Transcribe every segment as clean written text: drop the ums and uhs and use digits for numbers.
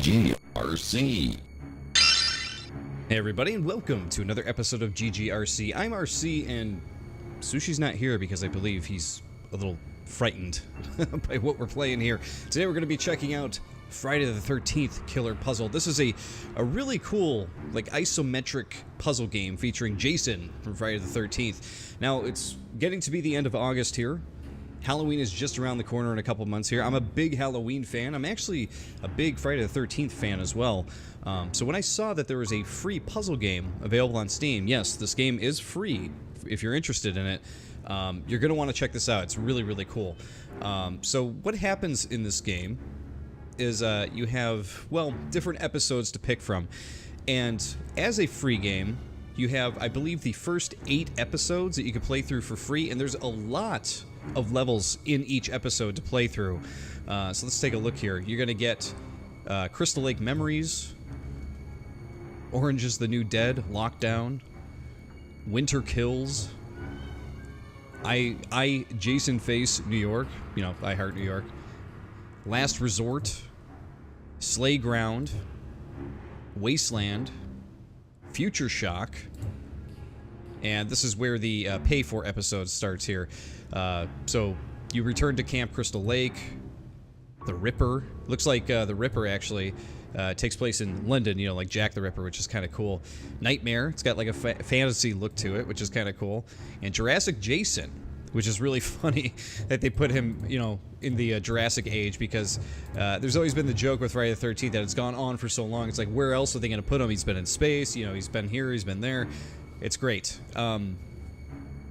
GGRC. Hey everybody, and welcome to another episode of GGRC. I'm RC, and Sushi's not here because I believe he's a little frightened by what we're playing here. Today we're going to be checking out Friday the 13th Killer Puzzle. This is a really cool, like, isometric puzzle game featuring Jason from Friday the 13th. Now, it's getting to be the end of August here. Halloween is just around the corner in a couple months here. I'm a big Halloween fan. I'm actually a big Friday the 13th fan as well. So when I saw that there was a free puzzle game available on Steam, yes, this game is free if you're interested in it. You're going to want to check this out. It's really, really cool. So what happens in this game is you have, well, different episodes to pick from. And as a free game, you have, I believe, the first 8 episodes that you can play through for free, and there's a lot of levels in each episode to play through. So let's take a look here. You're going to get Crystal Lake Memories, Orange is the New Dead, Lockdown, Winter Kills, I Jason Face New York, you know, I Heart New York, Last Resort, Slay Ground, Wasteland, Future Shock, and this is where the pay for episode starts here. So you return to Camp Crystal Lake. The Ripper. Looks like the Ripper actually takes place in London, you know, like Jack the Ripper, which is kind of cool. Nightmare. It's got like a fantasy look to it, which is kind of cool. And Jurassic Jason, which is really funny that they put him, you know, in the Jurassic age, because there's always been the joke with Friday the 13th that it's gone on for so long. It's like, where else are they going to put him? Let's been in space, you know, he's been here, he's been there. It's great.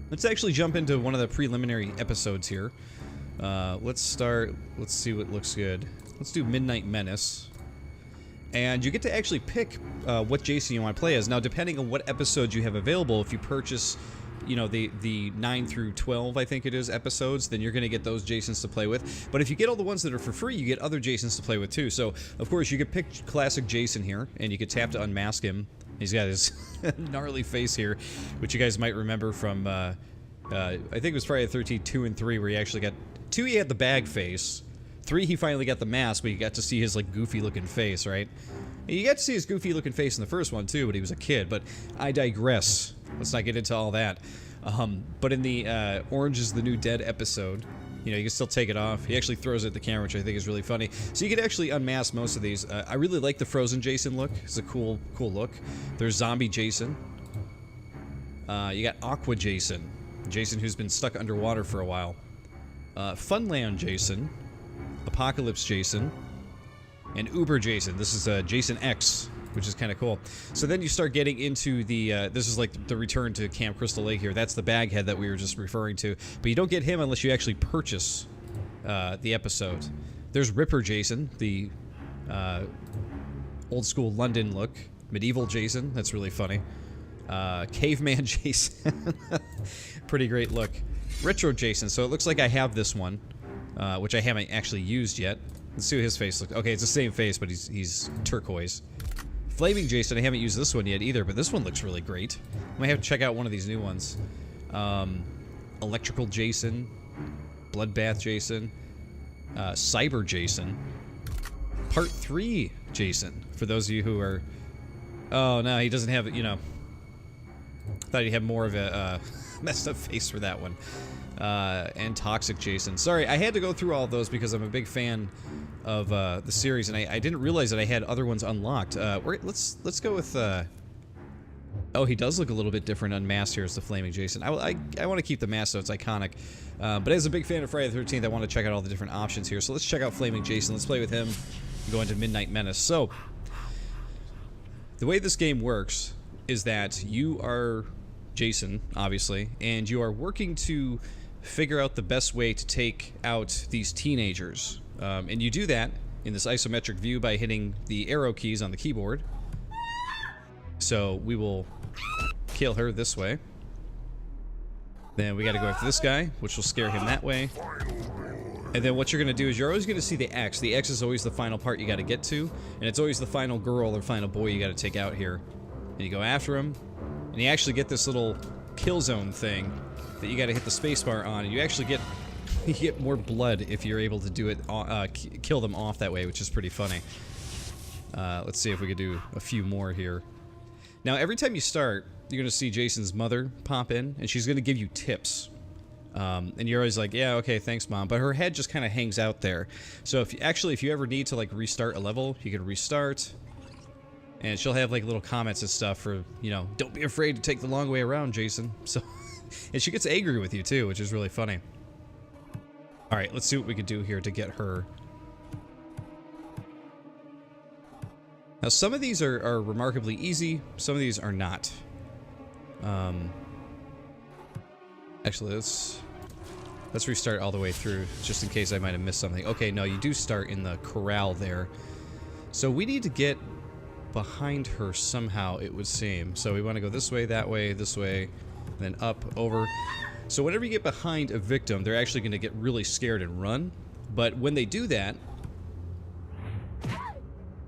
Let's actually jump into one of the preliminary episodes here. Let's start, let's see what looks good. Let's do Midnight Menace. And you get to actually pick what Jason you want to play as. Now, depending on what episodes you have available, if you purchase, you know, the 9 through 12, I think it is, episodes, then you're going to get those Jasons to play with. But if you get all the ones that are for free, you get other Jasons to play with too. So, of course, you could pick classic Jason here, and you could tap to unmask him. He's got his gnarly face here, which you guys might remember from, I think it was Friday the 13th 2 and 3, where he actually got 2, he had the bag face. 3, he finally got the mask, but you got to see his, like, goofy-looking face, right? And you got to see his goofy-looking face in the first one, too, but he was a kid. But I digress. Let's not get into all that. But in the Orange is the New Dead episode, you know, you can still take it off. He actually throws it at the camera, which I think is really funny. So you can actually unmask most of these. I really like the Frozen Jason look. It's a cool look. There's Zombie Jason. You got Aqua Jason. Jason who's been stuck underwater for a while. Funland Jason. Apocalypse Jason. And Uber Jason. This is Jason X, which is kind of cool. So then you start getting into the, this is like the return to Camp Crystal Lake here. That's the baghead that we were just referring to. But you don't get him unless you actually purchase the episode. There's Ripper Jason, the old school London look. Medieval Jason, that's really funny. Caveman Jason, pretty great look. Retro Jason, so it looks like I have this one, which I haven't actually used yet. Let's see what his face looks. Okay, it's the same face, but he's turquoise. Flaming Jason, I haven't used this one yet either, but this one looks really great. I might have to check out one of these new ones. Electrical Jason, Bloodbath Jason, Cyber Jason, Part 3 Jason, for those of you who are... Oh, no, he doesn't have, you know... Thought he'd have more of a messed up face for that one. And Toxic Jason. Sorry, I had to go through all of those because I'm a big fan of the series, and I didn't realize that I had other ones unlocked. Let's go with... Oh, he does look a little bit different unmasked here as the Flaming Jason. I want to keep the mask so it's iconic. But as a big fan of Friday the 13th, I want to check out all the different options here. So let's check out Flaming Jason. Let's play with him. Go into Midnight Menace. So, the way this game works is that you are Jason, obviously, and you are working to figure out the best way to take out these teenagers. And you do that in this isometric view by hitting the arrow keys on the keyboard. So we will kill her this way. Then we gotta go after this guy, which will scare him that way. And then what you're gonna do is you're always gonna see the X. The X is always the final part you gotta get to, and it's always the final girl or final boy you gotta take out here. And you go after him, and you actually get this little kill zone thing that you gotta hit the spacebar on, and you actually get you get more blood if you're able to do it, kill them off that way, which is pretty funny. Let's see if we could do a few more here. Now, every time you start, you're going to see Jason's mother pop in, and she's going to give you tips. And you're always like, yeah, okay, thanks, Mom. But her head just kind of hangs out there. So if you ever need to, like, restart a level, you can restart. And she'll have, like, little comments and stuff for, you know, don't be afraid to take the long way around, Jason. So, and she gets angry with you, too, which is really funny. All right, let's see what we can do here to get her. Now, some of these are remarkably easy. Some of these are not. Actually, let's restart all the way through, just in case I might have missed something. Okay, no, you do start in the corral there. So we need to get behind her somehow, it would seem. So we want to go this way, this way, then up, over. So whenever you get behind a victim, they're actually going to get really scared and run. But when they do that...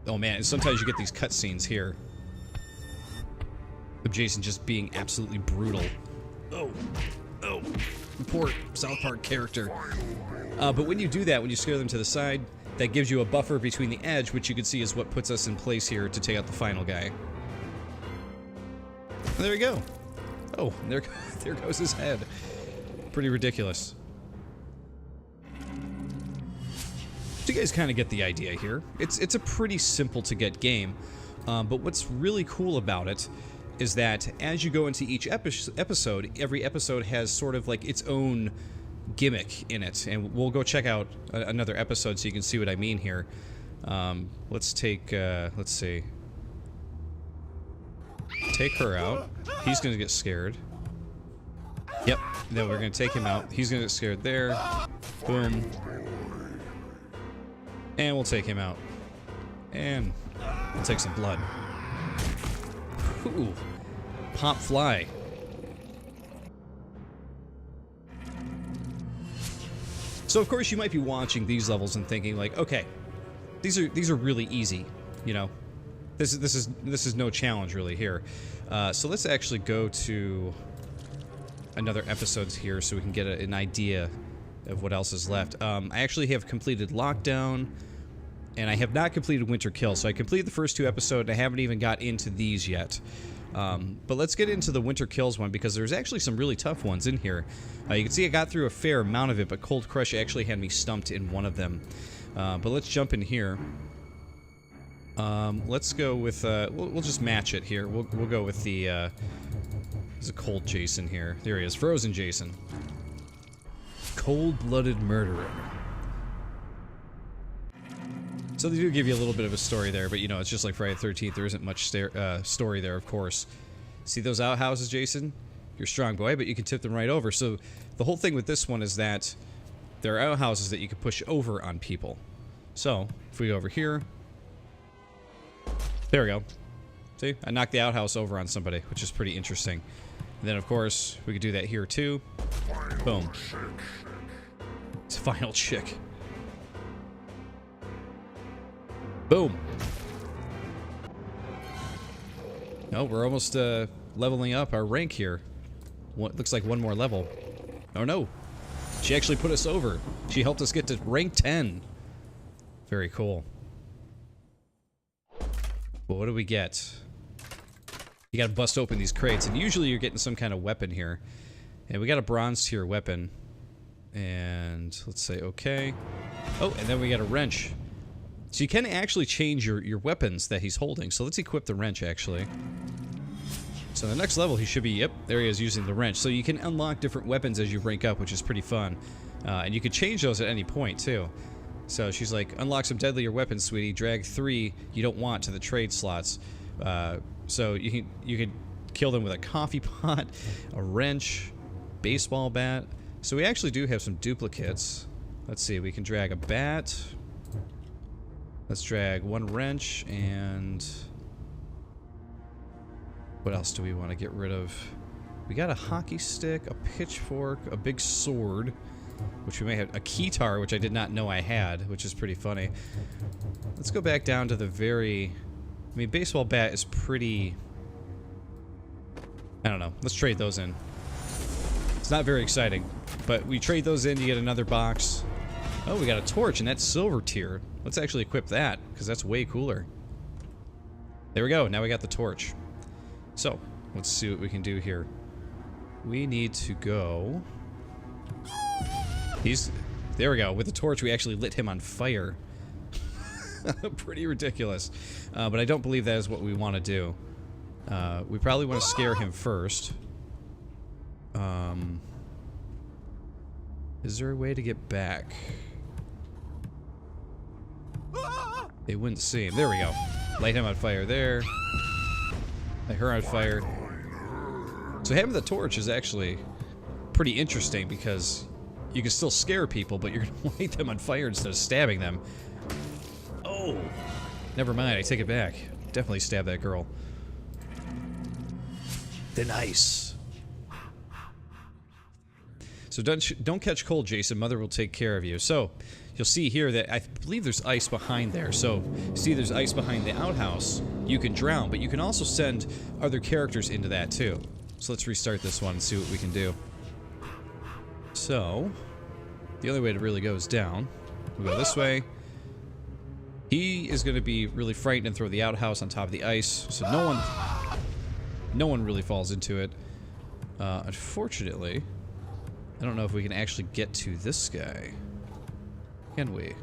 Oh man, sometimes you get these cutscenes here of Jason just being absolutely brutal. Oh, poor South Park character. But when you do that, when you scare them to the side, that gives you a buffer between the edge, which you can see is what puts us in place here to take out the final guy. And there we go. Oh, there goes his head. Pretty ridiculous. So you guys kind of get the idea here. It's a pretty simple to get game, but what's really cool about it is that as you go into each episode, every episode has sort of like its own gimmick in it, and we'll go check out another episode so you can see what I mean here. Let's take, let's see. Take her out. He's gonna get scared. Yep, then we're gonna take him out. He's gonna get scared there. Boom. And we'll take him out. And we'll take some blood. Ooh. Pop fly. So of course you might be watching these levels and thinking like, okay, these are really easy, you know. This is no challenge really here. So let's actually go to another episodes here so we can get an idea of what else is left. I actually have completed Lockdown, and I have not completed Winter Kill. So I completed the first 2 episodes, and I haven't even got into these yet. But let's get into the Winter Kills one, because there's actually some really tough ones in here. You can see I got through a fair amount of it, but Cold Crush actually had me stumped in one of them. But let's jump in here. Let's go with, we'll just match it here. We'll go with the, there's a cold Jason here. There he is, Frozen Jason. Cold-blooded murderer. So they do give you a little bit of a story there, but you know, it's just like Friday the 13th. There isn't much story there, of course. See those outhouses, Jason? You're a strong boy, but you can tip them right over. So the whole thing with this one is that there are outhouses that you can push over on people. So if we go over here, there we go. See, I knocked the outhouse over on somebody, which is pretty interesting. And then, of course, we could do that here too. Boom. It's a final chick. Boom. Oh, we're almost leveling up our rank here. What looks like one more level. Oh no. She actually put us over. She helped us get to rank 10. Very cool. Well, what do we get? You gotta bust open these crates, and usually you're getting some kind of weapon here. And we got a bronze tier weapon. And let's say okay. Oh, and then we got a wrench. So you can actually change your weapons that he's holding. So let's equip the wrench, actually. So the next level, he should be, yep, there he is using the wrench. So you can unlock different weapons as you rank up, which is pretty fun. And you can change those at any point, too. So she's like, unlock some deadlier weapons, sweetie. Drag 3 you don't want to the trade slots. So you can kill them with a coffee pot, a wrench, baseball bat. So we actually do have some duplicates. Let's see, we can drag a bat. Let's drag one wrench, and what else do we want to get rid of? We got a hockey stick, a pitchfork, a big sword, which we may have, a keytar, which I did not know I had, which is pretty funny. Let's go back down to the very, I mean, baseball bat is pretty, I don't know. Let's trade those in. It's not very exciting, but we trade those in, you get another box. Oh, we got a torch, and that's silver tier. Let's actually equip that, because that's way cooler. There we go. Now we got the torch. So, let's see what we can do here. We need to go... There we go. With the torch, we actually lit him on fire. Pretty ridiculous. But I don't believe that is what we want to do. We probably want to scare him first. Is there a way to get back? They wouldn't see him. There we go. Light him on fire there. Light her on fire. So having the torch is actually pretty interesting because you can still scare people, but you're going to light them on fire instead of stabbing them. Oh! Never mind, I take it back. Definitely stab that girl. Thin ice. So don't catch cold, Jason. Mother will take care of you. So, you'll see here that I believe there's ice behind there. So, see there's ice behind the outhouse. You can drown, but you can also send other characters into that too. So let's restart this one and see what we can do. So, the only way to really go is down. We go this way. He is going to be really frightened and throw the outhouse on top of the ice, so no one really falls into it. Unfortunately, I don't know if we can actually get to this guy. Can we?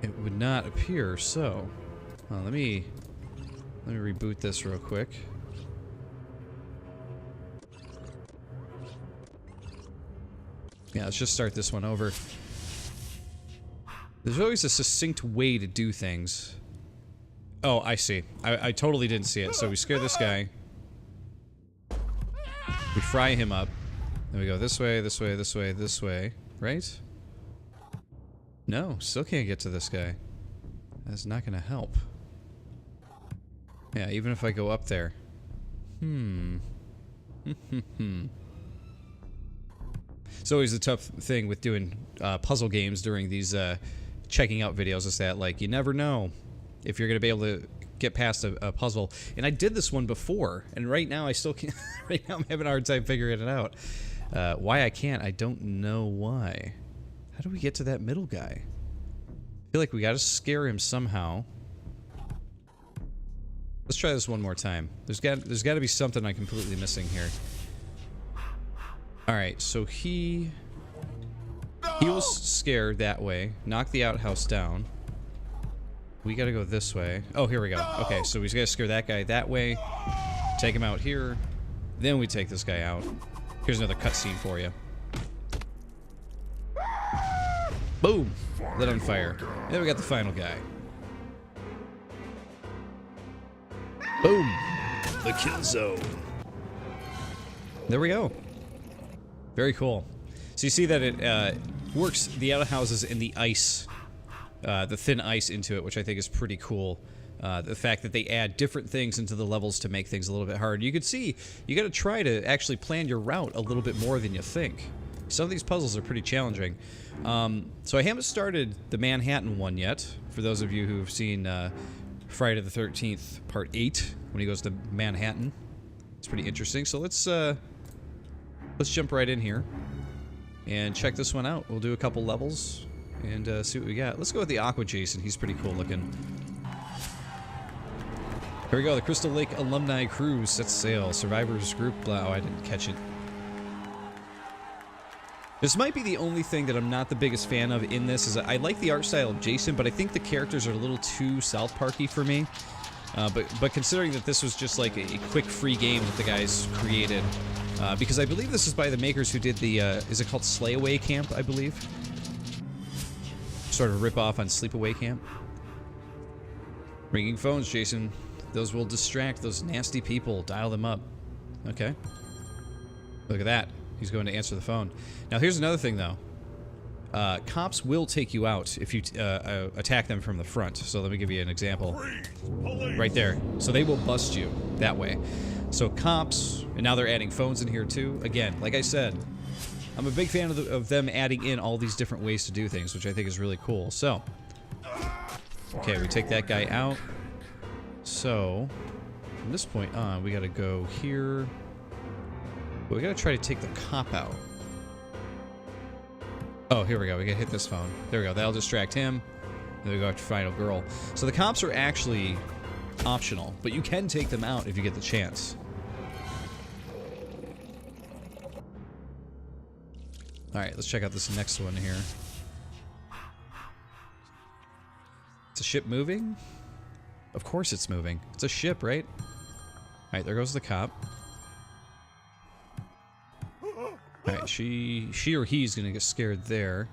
It would not appear so. Well, let me reboot this real quick. Yeah, let's just start this one over. There's always a succinct way to do things. Oh, I see. I totally didn't see it. So we scare this guy. We fry him up. Then we go this way, this way, this way, this way. Right? No, still can't get to this guy. That's not gonna help. Yeah, even if I go up there. It's always a tough thing with doing puzzle games during these checking out videos is that, like, you never know if you're going to be able to get past a puzzle. And I did this one before, and right now I still can't. Right now I'm having a hard time figuring it out. Why I can't, I don't know why. How do we get to that middle guy? I feel like we got to scare him somehow. Let's try this one more time. There's got to be something I'm completely missing here. All right, so he was scared that way. Knocked the outhouse down. We got to go this way. Oh, here we go. Okay, so we got to scare that guy that way. Take him out here. Then we take this guy out. Here's another cutscene for you. Boom! Lit on fire. And then we got the final guy. Boom! The kill zone. There we go. Very cool. So you see that it works the outhouses in the ice, the thin ice into it, which I think is pretty cool. The fact that they add different things into the levels to make things a little bit harder. You can see, you got to try to actually plan your route a little bit more than you think. Some of these puzzles are pretty challenging. So I haven't started the Manhattan one yet. For those of you who've seen Friday the 13th Part 8, when he goes to Manhattan. It's pretty interesting. So let's jump right in here and check this one out. We'll do a couple levels and see what we got. Let's go with the Aqua Jason. He's pretty cool looking. Here we go. The Crystal Lake Alumni Cruise sets sail. Survivors group. Oh, I didn't catch it. This might be the only thing that I'm not the biggest fan of in this. Is I like the art style of Jason, but I think the characters are a little too South Parky for me. But considering that this was just like a quick free game that the guys created, because I believe this is by the makers who did the, is it called Slayaway Camp, I believe? Sort of a rip-off on Sleepaway Camp. Ringing phones, Jason. Those will distract those nasty people. Dial them up. Okay. Look at that. He's going to answer the phone. Now, here's another thing, though. Cops will take you out if you attack them from the front. So let me give you an example. Right there. So they will bust you that way. So cops, and now they're adding phones in here too. Again, like I said, I'm a big fan of them adding in all these different ways to do things, which I think is really cool. So, okay, we take that guy out. So, from this point on, we gotta go here. But we gotta try to take the cop out. Oh, here we go. We gotta hit this phone. There we go. That'll distract him. then we go after Final Girl. So the cops are actually optional, but you can take them out if you get the chance. Alright, let's check out this next one here. It's a ship moving? Of course it's moving. It's a ship, right? Alright, there goes the cop. Alright, she or he's gonna get scared there.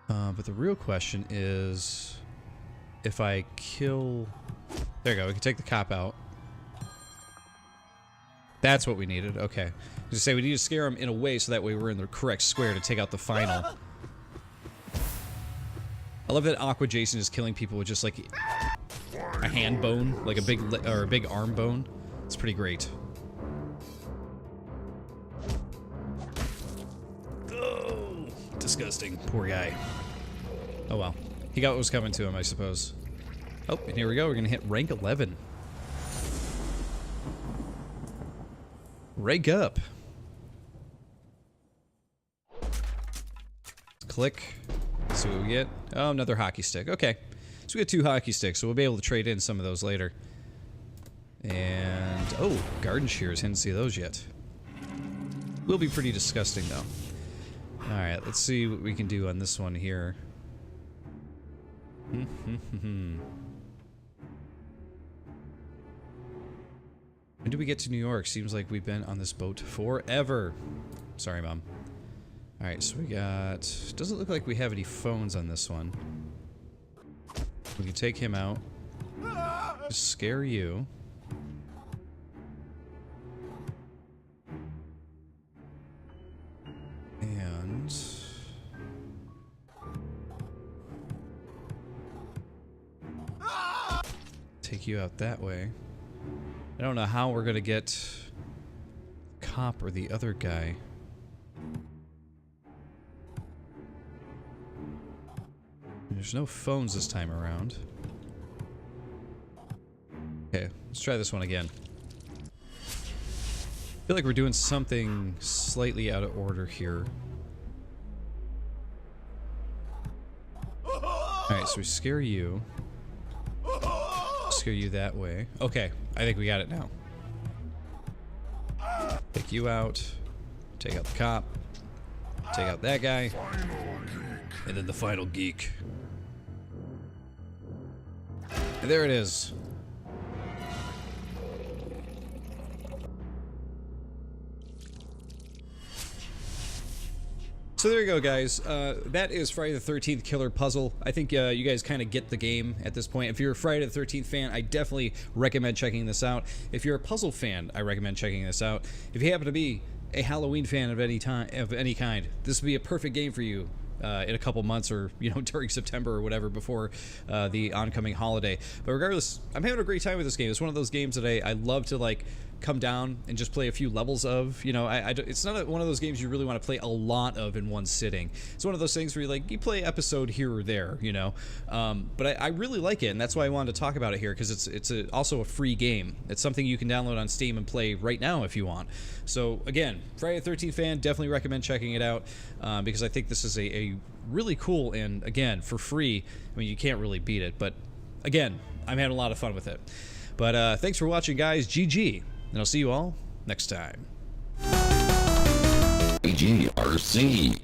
But the real question is... if I kill... There you go, we can take the cop out. That's what we needed, okay. Just say we need to scare him in a way so that way we're in the correct square to take out the final. I love that Aqua Jason is killing people with just like a hand bone, like a big arm bone. It's pretty great. Oh, disgusting. Poor guy. Oh well. He got what was coming to him, I suppose. Oh, and here we go. We're gonna hit rank 11. Rank up. Click. See what we get. Oh, another hockey stick. Okay. So we get 2 hockey sticks, so we'll be able to trade in some of those later. And... oh, garden shears. Didn't see those yet. Will be pretty disgusting, though. Alright, let's see what we can do on this one here. When do we get to New York? Seems like we've been on this boat forever. Sorry, Mom. Alright, so we got... doesn't look like we have any phones on this one. We can take him out. Just scare you. And... take you out that way. I don't know how we're gonna get the cop or the other guy. There's no phones this time around. Okay, let's try this one again. I feel like we're doing something slightly out of order here. Alright, so we scare you. Scare you that way. Okay, I think we got it now. Take you out. Take out the cop. Take out that guy. And then the final geek. And there it is. So there you go, guys. That is Friday the 13th Killer Puzzle. I think you guys kind of get the game at this point. If you're a Friday the 13th fan, I definitely recommend checking this out. If you're a puzzle fan, I recommend checking this out. If you happen to be a Halloween fan of any kind, this would be a perfect game for you. In a couple months, or during September or whatever, before the oncoming holiday. But regardless, I'm having a great time with this game. It's one of those games that I love to like come down and just play a few levels of. It's not one of those games you really want to play a lot of in one sitting. It's one of those things where you play episode here or there, But I really like it, and that's why I wanted to talk about it here, because it's also a free game. It's something you can download on Steam and play right now if you want. So again, Friday the 13th fan, definitely recommend checking it out, because I think this is a really cool, and again, for free. I mean, you can't really beat it, but again, I'm having a lot of fun with it. But thanks for watching, guys. GG, and I'll see you all next time. AGRC.